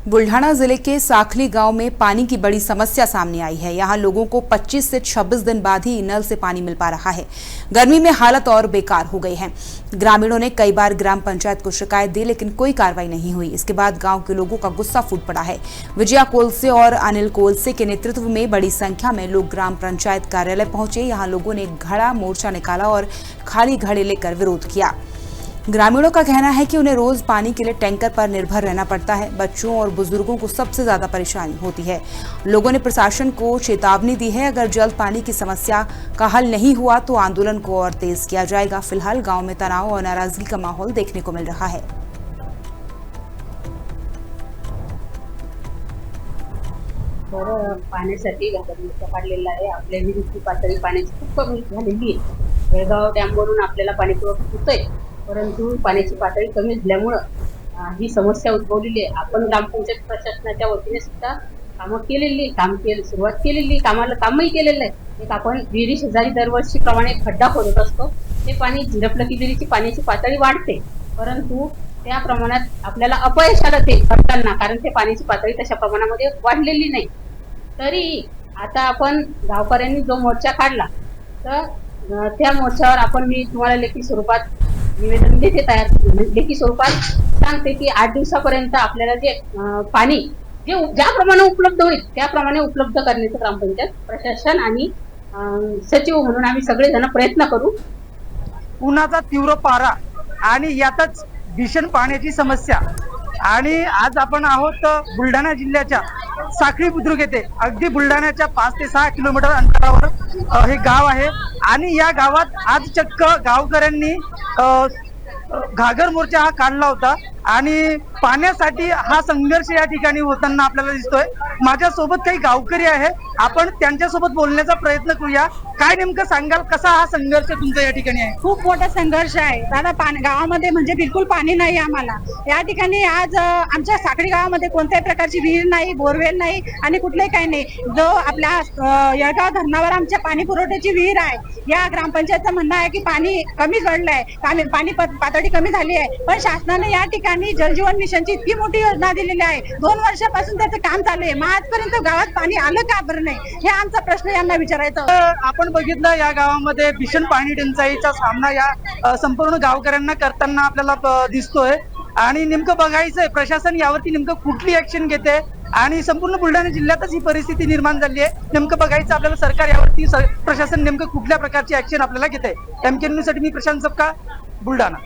बुल्ढाना जिले के साखली गांव में पानी की बड़ी समस्या सामने आई है। यहां लोगों को 25 से 26 दिन बाद ही नल से पानी मिल पा रहा है। गर्मी में हालत और बेकार हो गई है। ग्रामीणों ने कई बार ग्राम पंचायत को शिकायत दी, लेकिन कोई कार्रवाई नहीं हुई। इसके बाद गांव के लोगों का गुस्सा फूट पड़ा है। विजया कोलसे और अनिल कोलसे के नेतृत्व में बड़ी संख्या में लोग ग्राम पंचायत कार्यालय पहुंचे। यहां लोगों ने घड़ा मोर्चा निकाला और खाली घड़े लेकर विरोध किया। ग्रामीणों का कहना है कि उन्हें रोज पानी के लिए टैंकर पर निर्भर रहना पड़ता है। बच्चों और बुजुर्गों को सबसे ज्यादा परेशानी होती है। लोगों ने प्रशासन को चेतावनी दी है, अगर जल्द पानी की समस्या का हल नहीं हुआ तो आंदोलन को और तेज किया जाएगा। फिलहाल गांव में तनाव और नाराजगी का माहौल देखने को मिल रहा है। पाण्यासाठी मोर्चा काढलेला आहे। आपल्या विहिरीची पातळी पाण्याची खूप कमी झालेली आहे। बेळगाव डॅमवरून आपल्याला पाणी पुरवठा होतोय, परंतु पाण्याची पातळी कमी झाल्यामुळे ही समस्या उद्भवलेली आहे। आपण ग्रामपंचायत प्रशासनाच्या वतीने सुद्धा सुरुवात केलेली, कामही केलेलं आहे। एक आपण विहिरी शेजारी दरवर्षी प्रमाणे खड्डा खोदत असतो। ते पाणी झिरपलं की विहिरीची पाण्याची पातळी वाढते, परंतु त्या प्रमाणात आपल्याला अपयश आलं ते करताना, कारण ते पाण्याची पातळी तशा प्रमाणामध्ये वाढलेली नाही। तरी आता आपण गावकऱ्यांनी जो मोर्चा काढला, तर त्या मोर्चावर मी तुम्हाला लेखी स्वरूपात निवेदन देते, लेखी स्वरूपात सांगते की 8 दिवसापर्यंत आपल्याला जे पाणी ज्याप्रमाणे उपलब्ध होईल त्याप्रमाणे उपलब्ध करण्याचं ग्रामपंचायत प्रशासन आणि सचिव म्हणून आम्ही सगळेजण प्रयत्न करू। उन्हाचा तीव्र पारा आणि यातच भीषण पाण्याची समस्या। आणि आज आपण आहोत बुलढाणा जिल्ह्याच्या साखळी बुद्रुक येथे। अगदी बुलढाण्याच्या 5 ते 6 किलोमीटर अंतरावर हे गाव आहे। आणि या गावात आज चक्क गावकऱ्यांनी घागर मोर्चा हा काढला होता आणि पाण्यासाठी हा संघर्ष या ठिकाणी होताना आपल्याला दिसतोय। माझ्या सोबत काही गावकरी आहे, आपण त्यांच्यासोबत बोलण्याचा प्रयत्न करूया। काय नेमकं सांगाल, कसा हा संघर्ष तुमचा या ठिकाणी आहे? खूप मोठा संघर्ष आहे दादा। गावामध्ये म्हणजे बिलकुल पाणी नाही आम्हाला। या ठिकाणी आज आमच्या साखळी गावामध्ये कोणत्याही प्रकारची विहीर नाही, बोरवेल नाही आणि कुठलेही काही नाही। जो आपल्या येळगाव धरणावर आमच्या पाणी पुरवठ्याची विहीर आहे, या ग्रामपंचायतचं म्हणणं आहे की पाणी कमी गळलंय, पाणी पातळी कमी झाली आहे। पण शासनाने या ठिकाणी जलजीवन मिशनची इतकी मोठी योजना दिलेली आहे, 2 वर्षापासून त्याचं काम चालू आहे, मग आजपर्यंत गावात पाणी आलं का बरं नाही, हे आमचा प्रश्न यांना विचारायचा। आपण बघितलं या गावामध्ये भीषण पाणी टंचाईचा सामना या संपूर्ण गावकऱ्यांना करताना आपल्याला दिसतोय। आणि नेमकं बघायचंय प्रशासन यावरती नेमकं कुठली ऍक्शन घेते आणि संपूर्ण बुलढाणा जिल्ह्यातच ही परिस्थिती निर्माण झाली आहे। नेमकं बघायचं आपल्याला सरकार यावरती प्रशासन नेमकं कुठल्या प्रकारची ऍक्शन आपल्याला घेते। एमके न्यूज साठी मी प्रशांत सपकाळ, बुलढाणा।